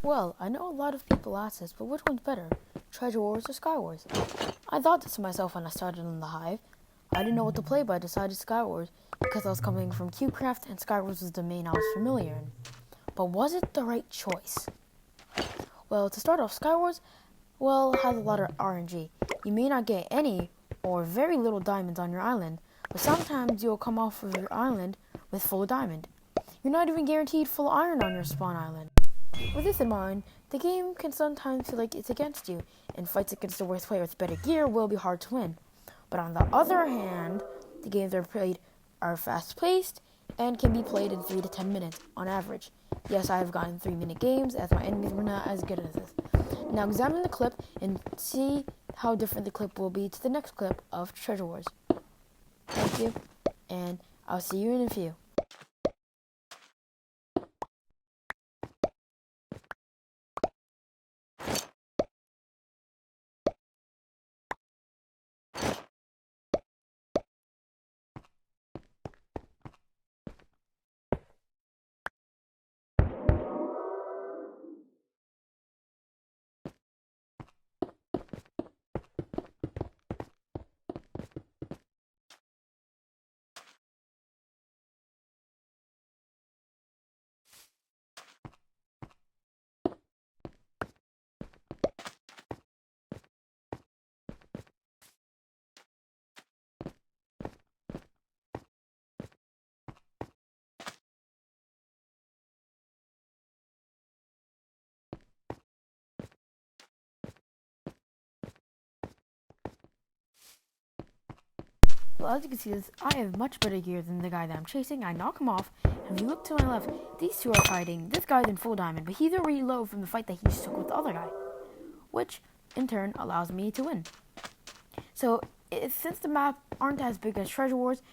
Well, I know a lot of people ask this, but which one's better, Treasure Wars or Skywars? I thought this to myself when I started on the Hive. I didn't know what to play, but I decided Skywars because I was coming from CubeCraft and Skywars was the main I was familiar in. But was it the right choice? Well, to start off, Skywars, has a lot of RNG. You may not get any or very little diamonds on your island, but sometimes you'll come off of your island with full diamond. You're not even guaranteed full iron on your spawn island. With this in mind, the game can sometimes feel like it's against you, and fights against the worst player with better gear will be hard to win. But on the other hand, the games are fast-paced and can be played in 3 to 10 minutes on average. Yes, I have gotten 3-minute games as my enemies were not as good as this. Now examine the clip and see how different the clip will be to the next clip of Treasure Wars. Thank you, and I'll see you in a few. Well, as you can see, I have much better gear than the guy that I'm chasing. I knock him off, and if you look to my left, these two are fighting. This guy's in full diamond, but he's already low from the fight that he just took with the other guy, which in turn allows me to win. So, since the map aren't as big as Treasure Wars,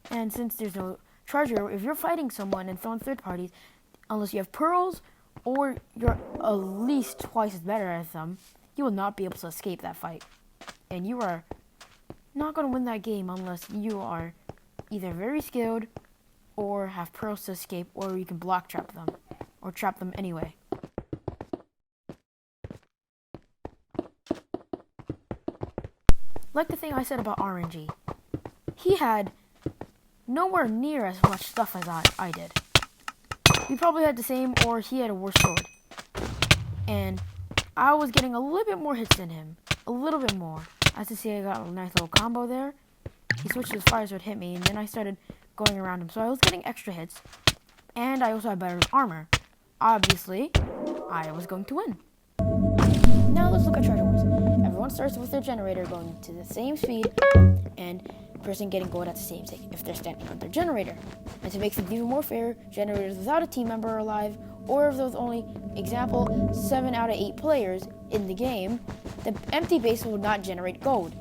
and since there's no treasure, if you're fighting someone and throwing third parties, unless you have pearls or you're at least twice as better as them, you will not be able to escape that fight. And you are not going to win that game unless you are either very skilled or have pearls to escape, or you can block trap them or trap them anyway. Like the thing I said about RNG, he had nowhere near as much stuff as I did. We probably had the same, or he had a worse sword. And I was getting a little bit more hits than him. A little bit more. As you see, I got a nice little combo there. He switched his fire sword, hit me, and then I started going around him. So I was getting extra hits. And I also had better armor. Obviously, I was going to win. Now let's look at Treasure Wars. Everyone starts with their generator going to the same speed, and the person getting gold at the same time if they're standing on their generator. And to make things even more fair, generators without a team member are alive, or if there's only, example, 7 out of 8 players in the game, the empty base will not generate gold.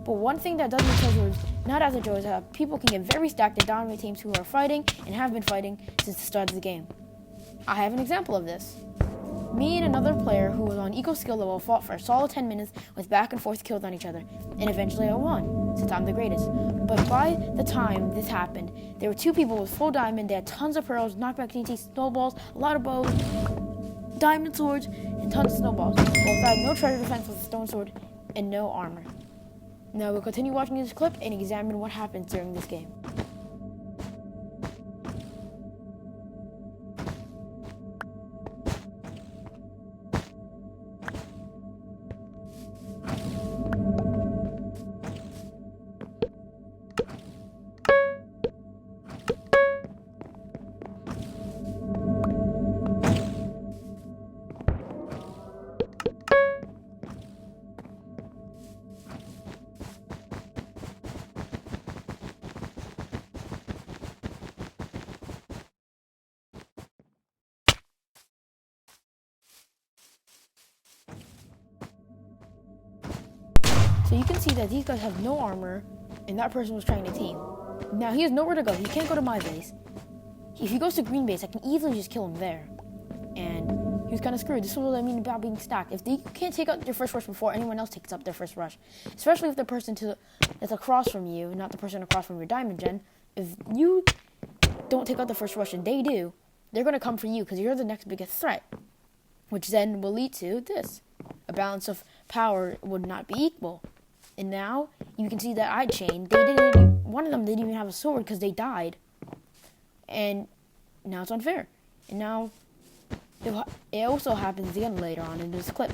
But one thing that does make Treasure Wars not as a joke is that people can get very stacked and dominate teams who are fighting and have been fighting since the start of the game. I have an example of this. Me and another player who was on equal skill level fought for a solid 10 minutes with back and forth kills on each other, and eventually I won, since I'm the greatest. But by the time this happened, there were 2 people with full diamond. They had tons of pearls, knockback TNT, snowballs, a lot of bows, diamond swords, and tons of snowballs. Both had no treasure defense with a stone sword and no armor. Now we'll continue watching this clip and examine what happens during this game. So you can see that these guys have no armor, and that person was trying to team. Now he has nowhere to go. He can't go to my base. If he goes to green base, I can easily just kill him there. And he was kind of screwed. This is what I mean about being stacked. If they can't take out their first rush before anyone else takes up their first rush, especially if the person that's across from you, not the person across from your diamond gen, if you don't take out the first rush and they do, they're going to come for you because you're the next biggest threat. which then will lead to this. A balance of power would not be equal. And now you can see that I chained. One of them didn't even have a sword because they died. And now it's unfair. And now it also happens again later on in this clip.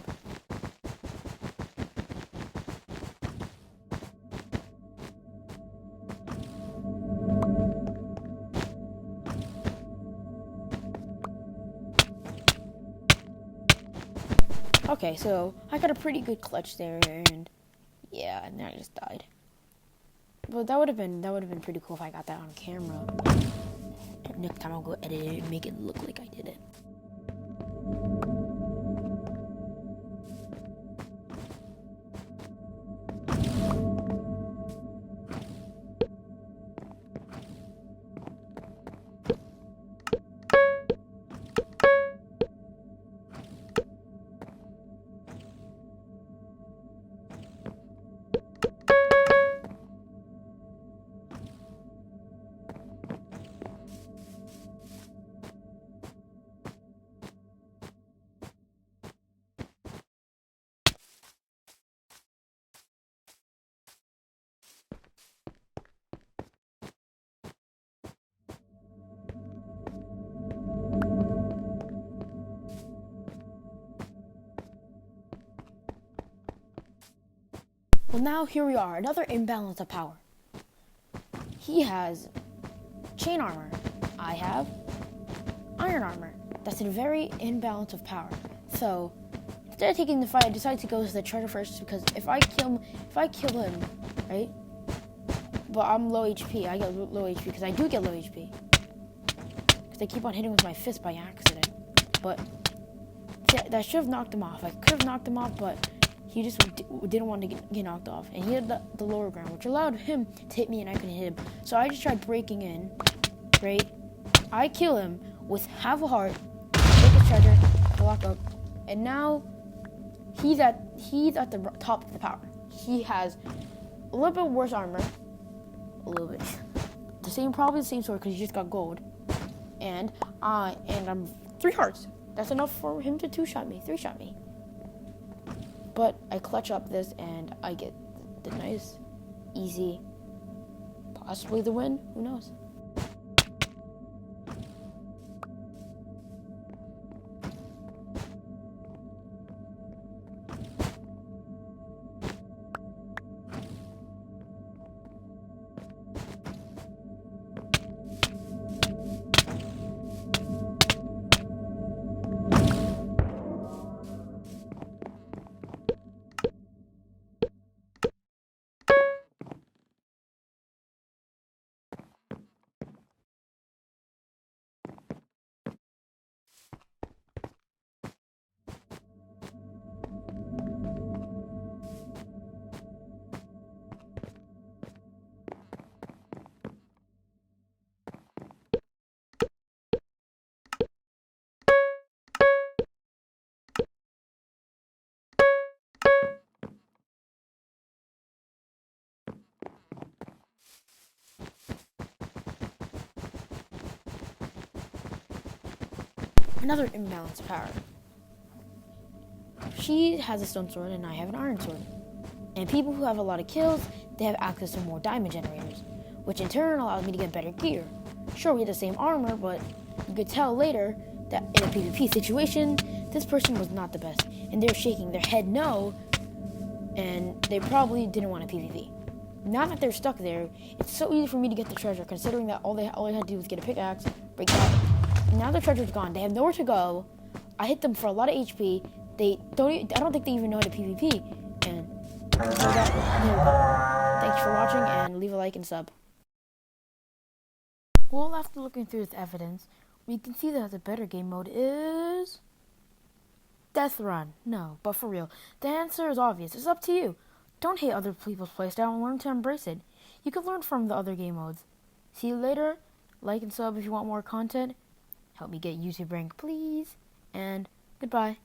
Okay, so I got a pretty good clutch there, and yeah, and then I just died. But that would have been pretty cool if I got that on camera. Next time I'll go edit it and make it look like I did it. Well, now here we are, another imbalance of power. He has chain armor. I have iron armor. That's a very imbalance of power. So instead of taking the fight, I decided to go to the treasure first because if I kill him, right? But I'm low HP. I get low HP because I do get low HP. Because I keep on hitting with my fist by accident. But that should have knocked him off. I could have knocked him off, but he just didn't want to get knocked off. And he had the lower ground, which allowed him to hit me and I couldn't hit him. So I just tried breaking in, right? I kill him with half a heart, take his treasure, block up, and now he's at the top of the power. He has a little bit worse armor, a little bit. Probably the same sword because he just got gold. And I'm 3 hearts. That's enough for him to 2-shot me, 3-shot me. But I clutch up this and I get the nice, easy, possibly the win. Who knows? Another imbalance power. She has a stone sword and I have an iron sword. And people who have a lot of kills, they have access to more diamond generators, which in turn allows me to get better gear. Sure, we had the same armor, but you could tell later that in a PvP situation, this person was not the best. And they're shaking their head no, and they probably didn't want a PvP. Now that they're stuck there, it's so easy for me to get the treasure, considering that all I had to do was get a pickaxe, break that. Now the treasure's gone. They have nowhere to go. I hit them for a lot of HP. I don't think they even know how to PvP. And so thanks for watching, and leave a like and sub. Well, after looking through this evidence, we can see that the better game mode is Death Run. No, but for real, the answer is obvious. It's up to you. Don't hate other people's playstyle and learn to embrace it. You can learn from the other game modes. See you later. Like and sub if you want more content. Help me get YouTube rank, please. And goodbye.